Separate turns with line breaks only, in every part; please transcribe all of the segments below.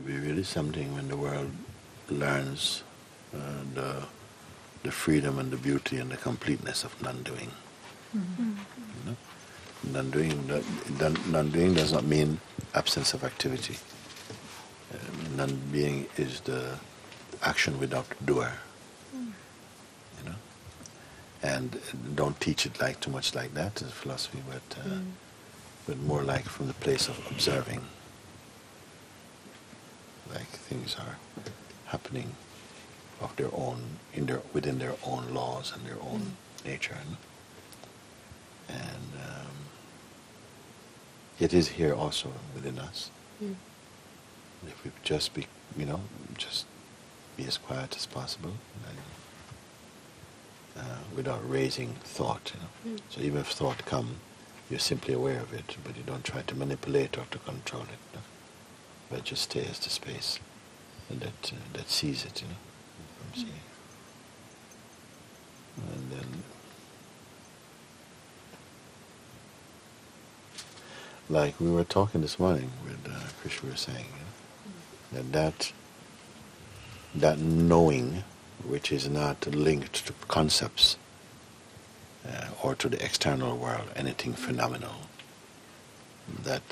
would be really something when the world learns the freedom and the beauty and the completeness of non-doing.
Mm-hmm.
You know? Non-doing does not mean absence of activity. Non-being is the action without the doer. You know, and don't teach it like too much like that as philosophy, but more like from the place of observing, like things are happening of their own within their own laws and their own nature. You know? And it is here also within us. If we just be, just be as quiet as possible, without raising thought. So even if thought come, you're simply aware of it, but you don't try to manipulate or to control it. But just stay as the space that sees it. From seeing. And then, like we were talking this morning with Chris, we were saying that knowing, which is not linked to concepts or to the external world, anything phenomenal, that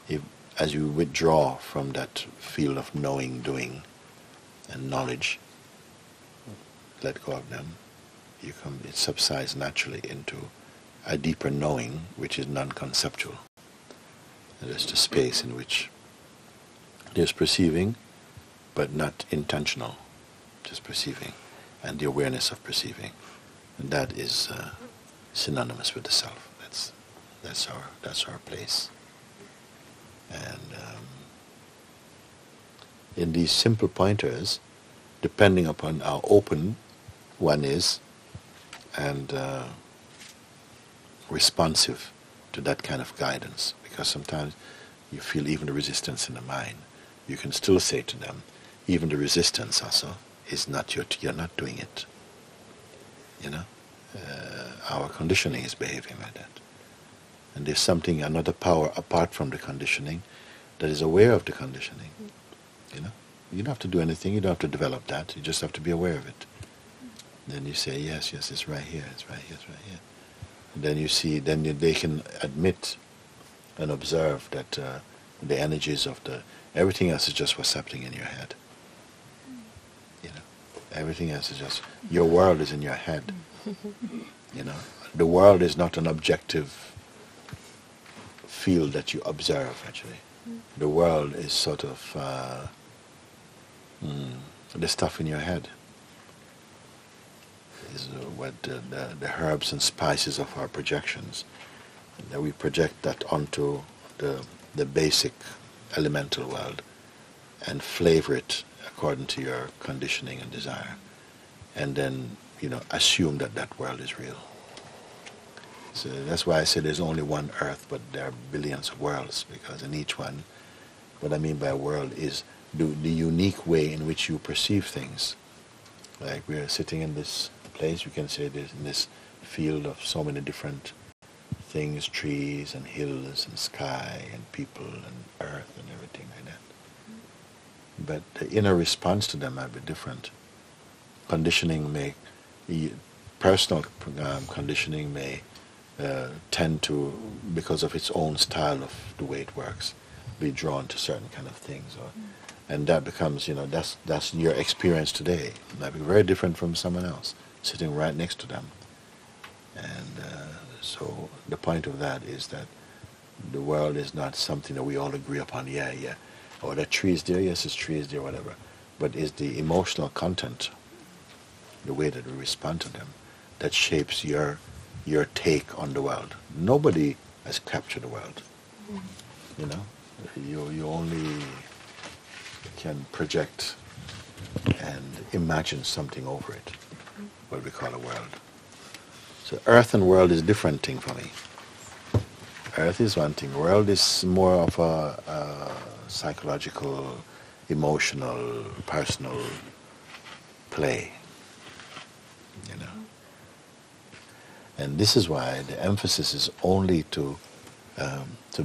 if, as you withdraw from that field of knowing, doing, and knowledge, let go of them, it subsides naturally into a deeper knowing, which is non-conceptual. There's the space in which there's perceiving, but not intentional, just perceiving, and the awareness of perceiving, and that is synonymous with the self. That's our place. And in these simple pointers, depending upon how open one is and responsive to that kind of guidance, because sometimes you feel even the resistance in the mind, you can still say to them, even the resistance also is not you're not doing it. Our conditioning is behaving like that. And there's another power apart from the conditioning that is aware of the conditioning. You don't have to do anything, you don't have to develop that, you just have to be aware of it. Then you say, yes, it's right here, it's right here, it's right here. And then you see, they can admit and observe that the energies of everything else is just what's happening in your head. Everything else is just, your world is in your head. The world is not an objective field that you observe, actually. The world is sort of the stuff in your head. Is what the herbs and spices of our projections. And that we project that onto the basic elemental world and flavor it according to your conditioning and desire. And then, assume that world is real. So that's why I say there's only one earth, but there are billions of worlds, because in each one, what I mean by world is the unique way in which you perceive things. Like we are sitting in this place, you can say there's in this field of so many different things, trees and hills and sky and people and earth and everything like that. But the inner response to them might be different. Conditioning personal conditioning may tend to, because of its own style of the way it works, be drawn to certain kind of things, and that becomes, that's your experience today. It might be very different from someone else sitting right next to them. And so the point of that is that the world is not something that we all agree upon. Yeah. Or that tree is there, yes, this tree is there, whatever. But is the emotional content, the way that we respond to them, that shapes your take on the world. Nobody has captured the world. You only can project and imagine something over it, what we call a world. So earth and world is a different thing for me. Earth is one thing. World is more of a psychological, emotional, personal play. And this is why the emphasis is only to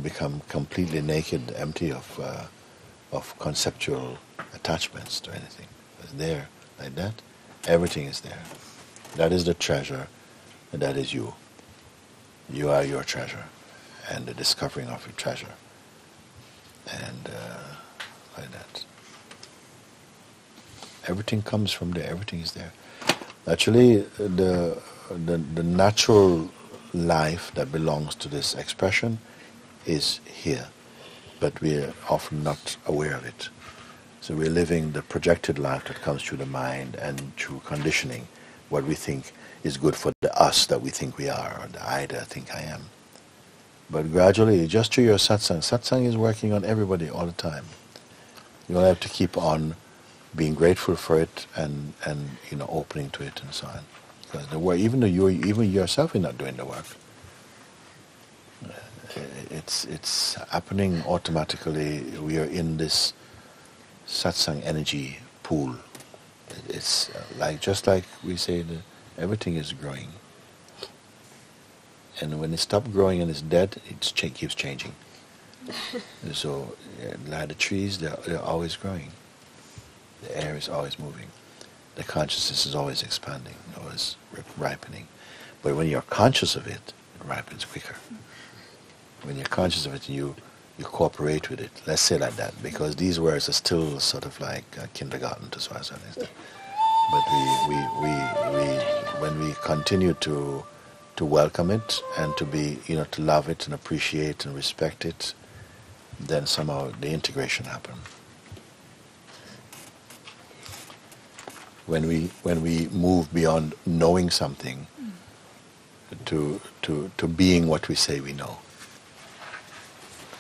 become completely naked, empty of of conceptual attachments to anything. It's there, like that. Everything is there. That is the treasure, and that is you. You are your treasure, and the discovering of your treasure. And like that. Everything comes from there. Everything is there. Actually, the natural life that belongs to this expression is here, but we are often not aware of it. So we're living the projected life that comes through the mind and through conditioning, what we think is good for the us that we think we are, or the I that I think I am. But gradually, just through your satsang is working on everybody all the time. You will have to keep on being grateful for it and opening to it and so on. Because the work, even yourself are not doing the work. It's happening automatically. We are in this satsang energy pool. It's just like we say that everything is growing. And when it stops growing and it's dead, it keeps changing. So, like the trees, they're always growing. The air is always moving. The consciousness is always expanding, always ripening. But when you're conscious of it, it ripens quicker. When you're conscious of it, you cooperate with it. Let's say like that, because these words are still sort of like kindergarten to some extent. But when we continue to welcome it and to be, to love it and appreciate and respect it, then somehow the integration happens. When we move beyond knowing something to being what we say we know,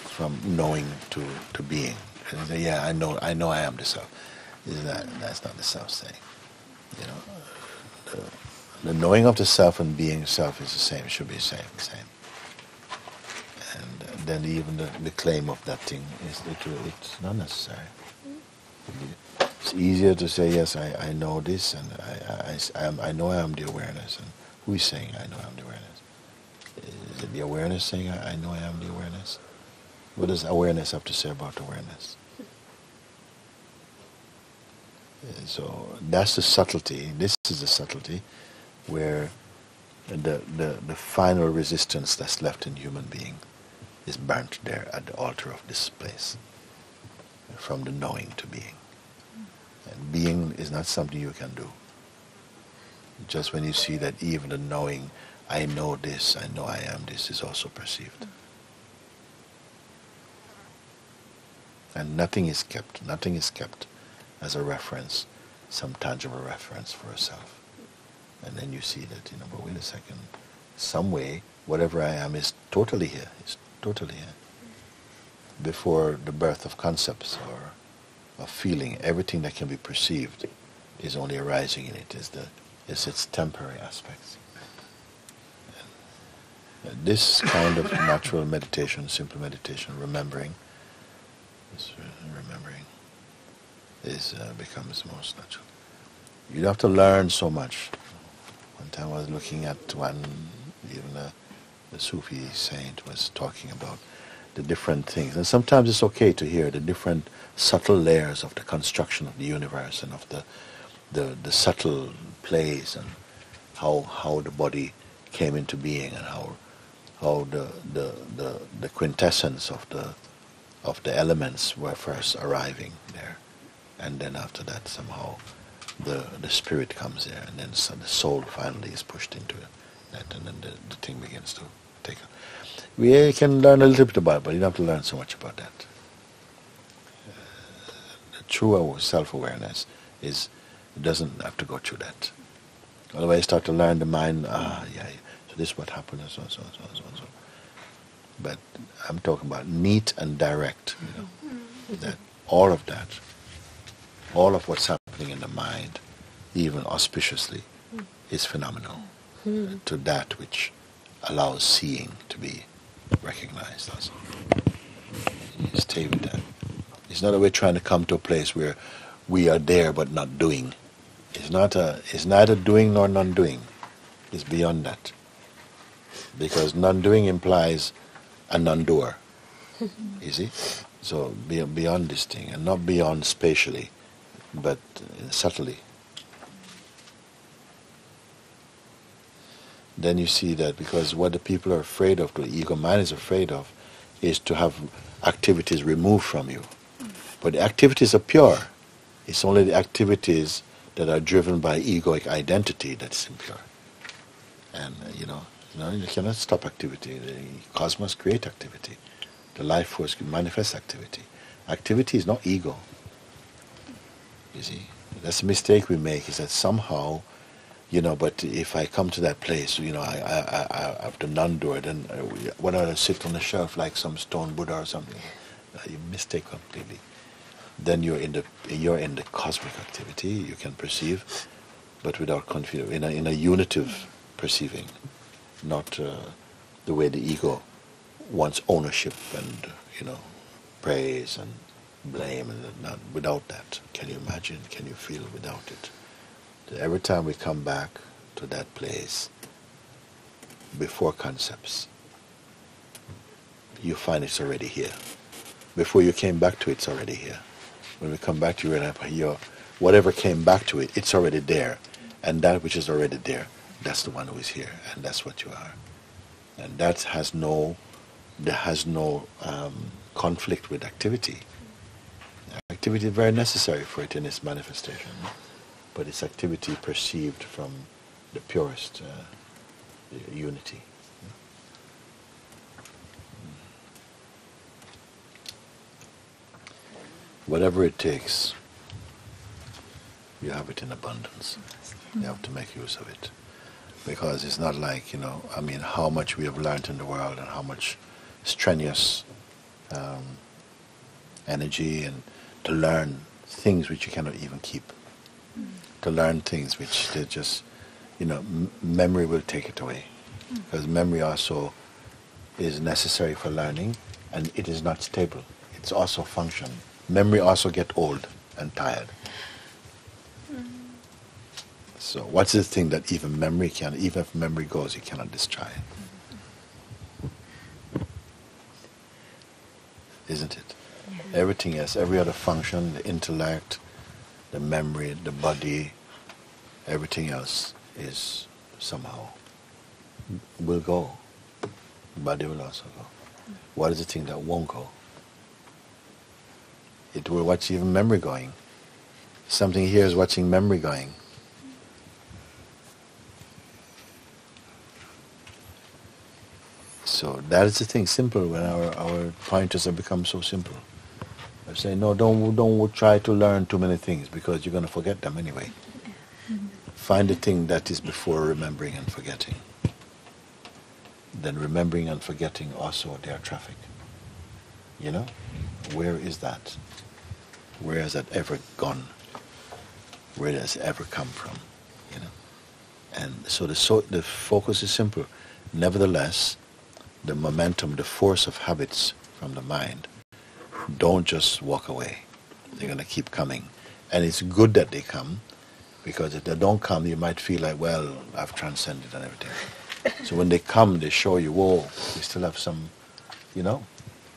from knowing to being. And say, yeah, I know I am the self. That's not the self saying. The knowing of the self and being self is the same. It should be the same. And then even the claim of that thing it's not necessary. It's easier to say, yes, I know this, and I know I am the awareness. And who is saying I know I am the awareness? Is it the awareness saying I know I am the awareness? What does awareness have to say about awareness? So that's the subtlety. This is the subtlety where the final resistance that's left in human being is burnt there at the altar of this place, from the knowing to being. And being is not something you can do. Just when you see that even the knowing, I know this, I know I am this, is also perceived. And nothing is kept as a reference, some tangible reference for a self. And then you see that, but wait a second, some way, whatever I am is totally here. It's totally here. Before the birth of concepts or of feeling, everything that can be perceived is only arising in it, is its temporary aspects. And this kind of natural meditation, simple meditation, remembering, becomes most natural. You have to learn so much. One time I was looking at even the Sufi saint was talking about the different things. And sometimes it's okay to hear the different subtle layers of the construction of the universe and of the subtle plays and how the body came into being and how the quintessence of the elements were first arriving there. And then after that somehow the spirit comes there, and then the soul finally is pushed into that, and then the thing begins to take on. We can learn a little bit about it, but you don't have to learn so much about that. The true self-awareness it doesn't have to go through that. Otherwise you start to learn the mind, so this is what happened, and so on, so on, so on, so on, so on. But I'm talking about neat and direct, that all of what's happening in the mind, even auspiciously, is phenomenal to that which allows seeing to be recognized. Also, you stay with that. It's not that we're trying to come to a place where we are there but not doing. It's neither doing nor non-doing. It's beyond that. Because non-doing implies a non-doer. You see? So beyond this thing, and not beyond spatially, but subtly. Then you see that because what the people are afraid of, the ego mind is afraid of, is to have activities removed from you. But the activities are pure. It's only the activities that are driven by egoic identity that's impure. And you cannot stop activity. The cosmos creates activity. The life force manifests activity. Activity is not ego. You see, that's the mistake we make. Is that somehow, but if I come to that place, I have the non-doer, then when I sit on the shelf like some stone Buddha or something, you mistake completely. Then you're in the cosmic activity. You can perceive, but without confusion, in a unitive perceiving, not the way the ego wants ownership and praise and blame, and not without that. Can you imagine? Can you feel without it? Every time we come back to that place, before concepts, you find it's already here. Before you came back to it, it's already here. When we come back to your whatever came back to it, it's already there. And that which is already there, that's the one who is here, and that's what you are. And that has no conflict with activity. Activity is very necessary for it in its manifestation, but it's activity perceived from the purest unity. Whatever it takes, you have it in abundance. You have to make use of it. Because it's not like, how much we have learned in the world and how much strenuous energy and to learn things which you cannot even keep. To learn things which they just, memory will take it away. Because memory also is necessary for learning, and it is not stable. It's also function. Memory also get old and tired. So what's the thing that even if memory goes, you cannot destroy it? Isn't it? Yeah. Everything else, every other function, the intellect, the memory, the body, everything else is somehow will go. The body will also go. What is the thing that won't go? It will watch even memory going. Something here is watching memory going. So that is the thing, simple, when our pointers have become so simple. I say, no, don't try to learn too many things because you're going to forget them anyway. Find the thing that is before remembering and forgetting. Then remembering and forgetting also, they are traffic. Where is that? Where has that ever gone? Where does it ever come from? And so the focus is simple. Nevertheless, the momentum, the force of habits from the mind, don't just walk away. They're going to keep coming. And it's good that they come, because if they don't come, you might feel like, well, I've transcended and everything. So when they come, they show you, whoa, we still have some,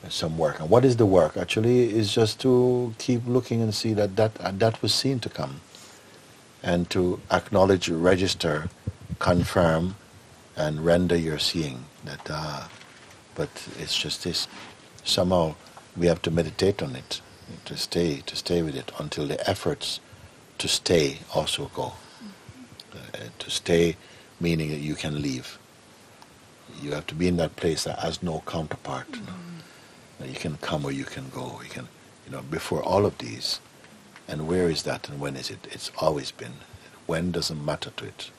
some work. And what is the work? Actually, is just to keep looking and see that was seen to come. And to acknowledge, register, confirm, and render your seeing that, but it's just this. Somehow we have to meditate on it, to stay with it until the efforts to stay also go. To stay meaning that you can leave. You have to be in that place that has no counterpart. You can come or you can go. You can, before all of these. And where is that and when is it? It's always been. When doesn't matter to it.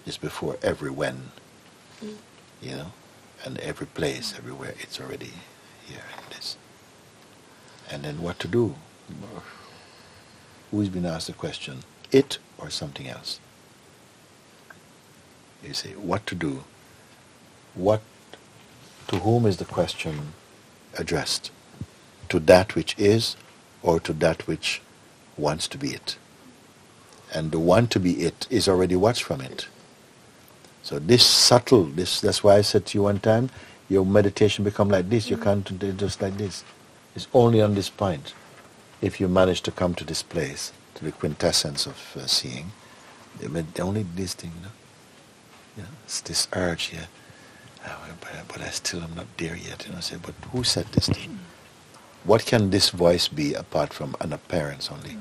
It's before every when. And every place, everywhere, it's already here in this. And then what to do? Who's been asked the question? It or something else? You say, what to do? To whom is the question addressed? To that which is, or to that which wants to be it? And the want to be it is already watched from it. So this subtle, that's why I said to you one time, your meditation become like this, you can't do just like this. It's only on this point, if you manage to come to this place, to the quintessence of seeing, only this thing, it's this urge here. But I still am not there yet. Say, but who said this thing? What can this voice be apart from an appearance only?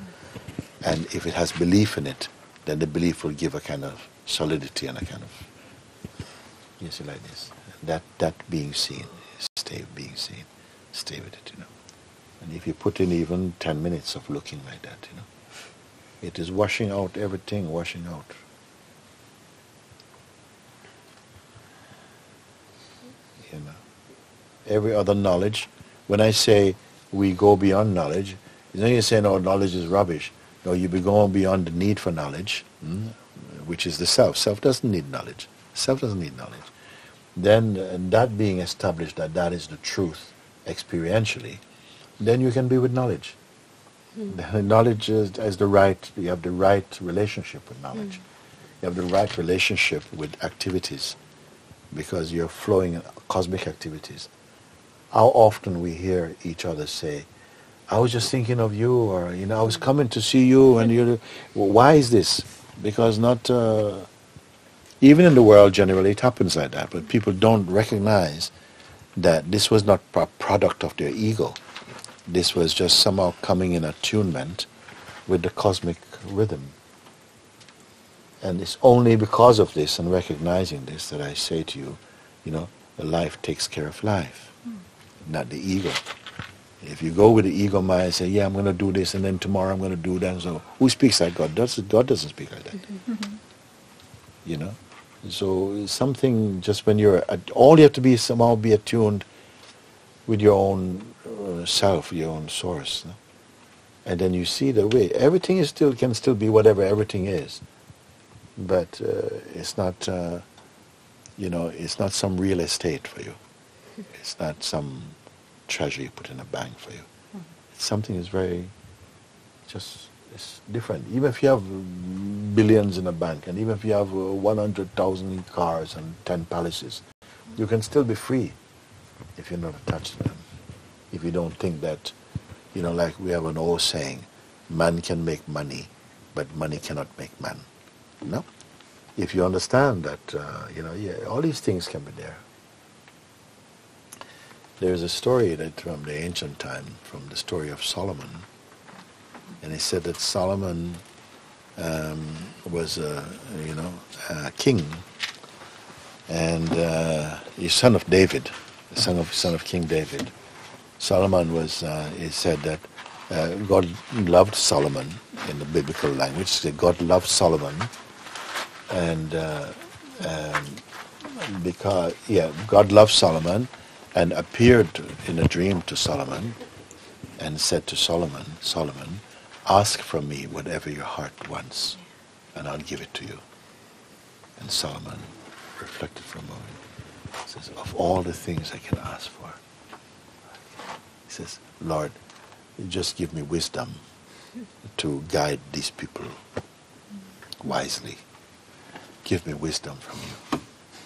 And if it has belief in it, then the belief will give a kind of solidity and a kind of, you see, like this. That being seen, stay being seen, stay with it, And if you put in even 10 minutes of looking like that, it is washing out everything, washing out. Every other knowledge. When I say we go beyond knowledge, it's not you saying, oh, knowledge is rubbish. No, you be going beyond the need for knowledge, which is the self. Self doesn't need knowledge. Self doesn't need knowledge. Then that being established that is the truth experientially, then you can be with knowledge. Knowledge is the right, you have the right relationship with knowledge. You have the right relationship with activities because you're flowing in cosmic activities. How often we hear each other say, I was just thinking of you, or, I was coming to see you, and why is this? Because not, even in the world generally it happens like that, but people don't recognize that this was not a product of their ego. This was just somehow coming in attunement with the cosmic rhythm. And it's only because of this and recognizing this that I say to you, the life takes care of life, not the ego. If you go with the ego mind and say, yeah, I'm going to do this, and then tomorrow I'm going to do that, so who speaks like God? God doesn't speak like that. So something, just when all you have to be somehow be attuned with your own self, your own source. And then you see the way, everything can still be whatever everything is. But it's not, it's not some real estate for you. It's not some treasure you put in a bank for you. It's something that's very, it's different. Even if you have billions in a bank, and even if you have 100,000 cars and 10 palaces, you can still be free if you're not attached to them. If you don't think that, like we have an old saying, man can make money, but money cannot make man. No? If you understand that, all these things can be there. There's a story that from the ancient time, from the story of Solomon, and he said that Solomon was a king, and he's son of David, the son of King David. Solomon was, he said that God loved Solomon in the biblical language. That God loved Solomon, and God loved Solomon, and appeared in a dream to Solomon, and said to Solomon, ask from me whatever your heart wants, and I'll give it to you. And Solomon reflected for a moment. He says, of all the things I can ask for, he says, Lord, just give me wisdom to guide these people wisely. Give me wisdom from you.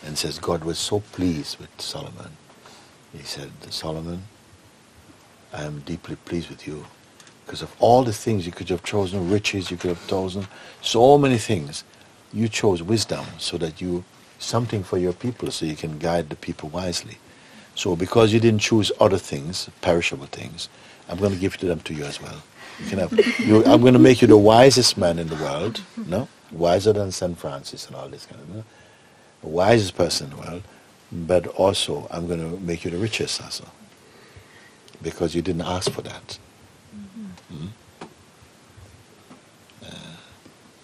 And says God was so pleased with Solomon. He said, Solomon, I am deeply pleased with you because of all the things you could have chosen, riches, you could have chosen, so many things. You chose wisdom so that something for your people so you can guide the people wisely. So because you didn't choose other things, perishable things, I'm going to give them to you as well. You can have, I'm going to make you the wisest man in the world, wiser than St. Francis and all this kind of, the wisest person in the world, but also I'm going to make you the richest also, because you didn't ask for that.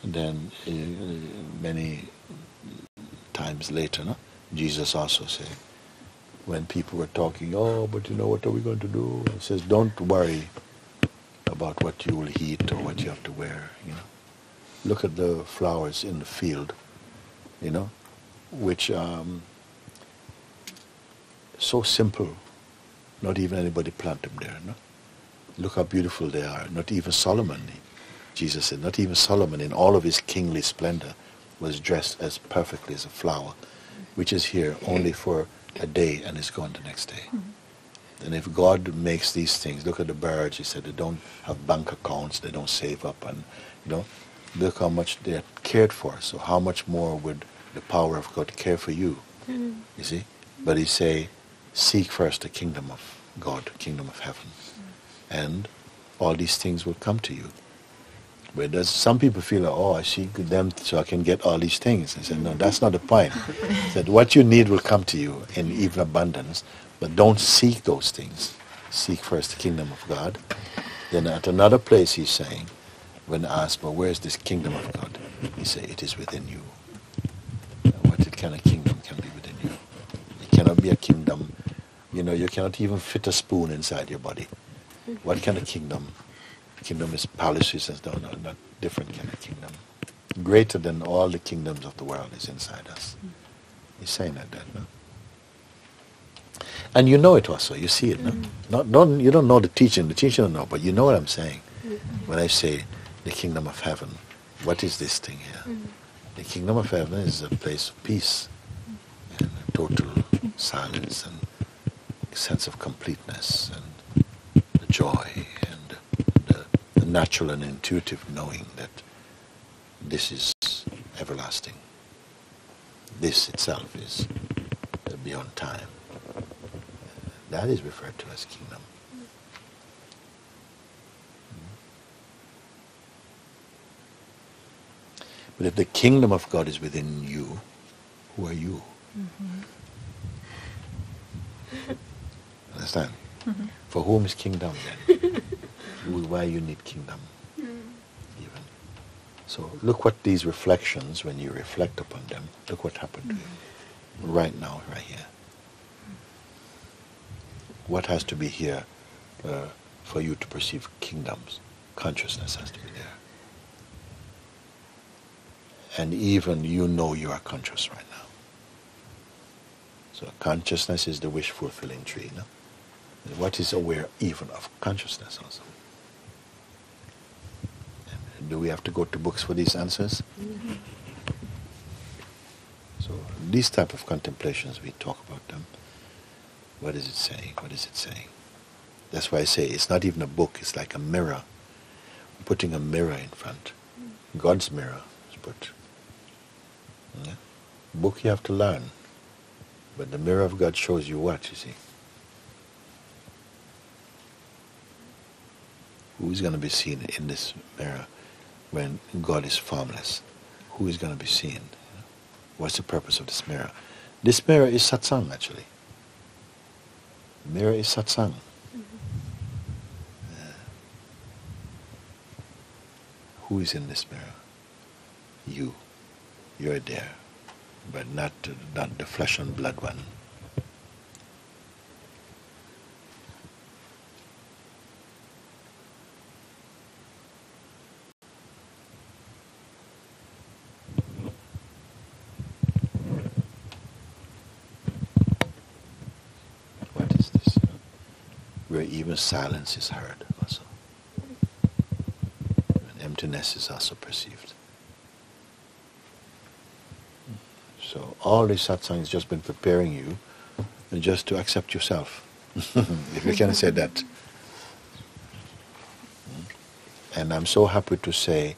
And then many times later, Jesus also said, when people were talking, but what are we going to do? He says, don't worry about what you will eat or what you have to wear. Look at the flowers in the field, which so simple. Not even anybody planted them there. No? Look how beautiful they are. Not even Solomon, Jesus said, not even Solomon in all of his kingly splendor was dressed as perfectly as a flower, which is here only for a day and is gone the next day. And if God makes these things, look at the birds, he said they don't have bank accounts, they don't save up, and look how much they're cared for. So how much more would the power of God care for you? You see? But he say, seek first the kingdom of God, the kingdom of heaven. And all these things will come to you. But some people feel like, I seek them so I can get all these things. I said, no, that's not the point. He said, what you need will come to you in even abundance, but don't seek those things. Seek first the kingdom of God. Then at another place he's saying, when asked, well, where is this kingdom of God? He said, it is within you. What kind of kingdom can be within you? It cannot be a kingdom. You cannot even fit a spoon inside your body. What kind of kingdom? Kingdom is palaces and not different kind of kingdom. Greater than all the kingdoms of the world is inside us. He's saying like that, no? And you know it also, you see it, no? You don't know the teaching don't know, but you know what I'm saying. When I say the kingdom of heaven, what is this thing here? The kingdom of heaven is a place of peace and total silence and a sense of completeness and the joy and the natural and intuitive knowing that this is everlasting. This itself is beyond time. That is referred to as kingdom. But if the kingdom of God is within you, who are you? Understand? For whom is kingdom then? Why you need kingdom? Even. So look what these reflections, when you reflect upon them, look what happened to you. Right now, right here. What has to be here for you to perceive kingdoms? Consciousness has to be there. And even you are conscious right now. So consciousness is the wish-fulfilling tree, no? And what is aware even of consciousness also? And do we have to go to books for these answers? So these type of contemplations, we talk about them. What is it saying? What is it saying? That's why I say it's not even a book, it's like a mirror. Putting a mirror in front. God's mirror is put. Yeah? Book you have to learn. But the mirror of God shows you what, you see. Who is going to be seen in this mirror when God is formless? Who is going to be seen? What's the purpose of this mirror? This mirror is satsang, actually. Mirror is satsang. Who is in this mirror? You. You're there, but not the flesh and blood one. What is this? Where even silence is heard also. And emptiness is also perceived. So all this satsang has just been preparing you just to accept yourself, if you can say that. And I'm so happy to say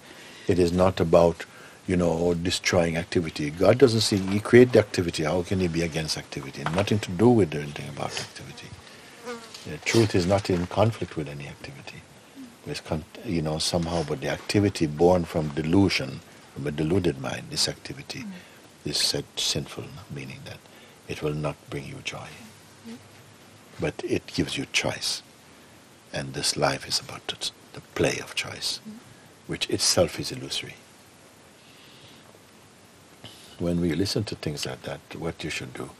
it is not about, destroying activity. God doesn't see, He created the activity. How can He be against activity? Nothing to do with anything about activity. The truth is not in conflict with any activity. It's somehow, but the activity born from delusion, from a deluded mind, this activity, is said sinful, meaning that it will not bring you joy. But it gives you choice. And this life is about the play of choice, which itself is illusory. When we listen to things like that, what you should do,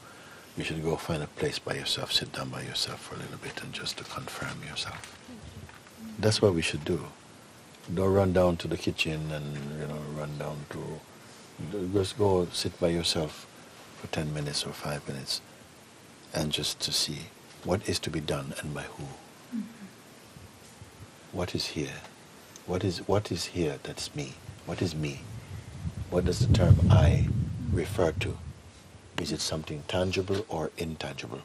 you should go find a place by yourself, sit down by yourself for a little bit and just to confirm yourself. That's what we should do. Don't run down to the kitchen and, run down to... Just go sit by yourself for 10 minutes or 5 minutes and just to see what is to be done and by who. What is here? What is here that's me? What is me? What does the term I refer to? Is it something tangible or intangible?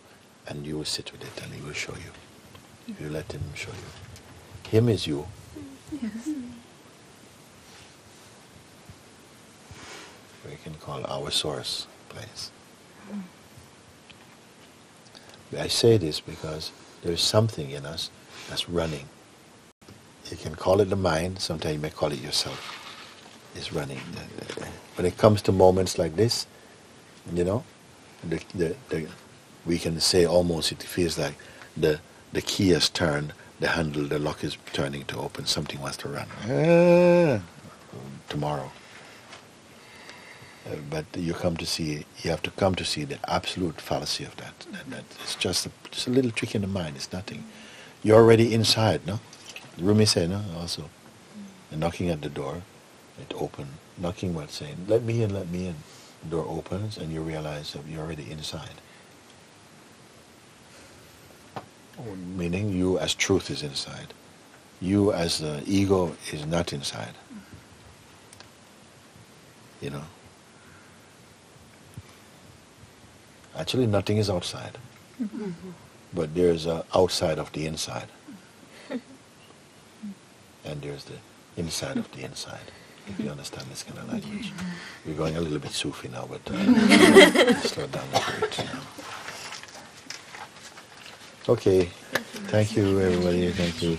And you will sit with it and he will show you. You let him show you. Him is you.
Yes.
We can call our source place. I say this because there is something in us that's running. You can call it the mind, sometimes you may call it yourself. It's running. When it comes to moments like this, you know, we can say almost it feels like the key has turned, the handle, the lock is turning to open, something wants to run. Tomorrow. But you have to come to see the absolute fallacy of that. That it's just a little trick in the mind, it's nothing. You're already inside, no? Rumi said, no? Also. And knocking at the door, it opened. Knocking what? Saying, let me in, let me in. The door opens and you realize that you're already inside. Meaning you as truth is inside. You as the ego is not inside. You know? Actually, nothing is outside. Mm-hmm. But there's an outside of the inside. And there's the inside of the inside, if you understand this kind of language. We're going a little bit Sufi now, but slow down a bit. Okay. Thank you, everybody. Thank you.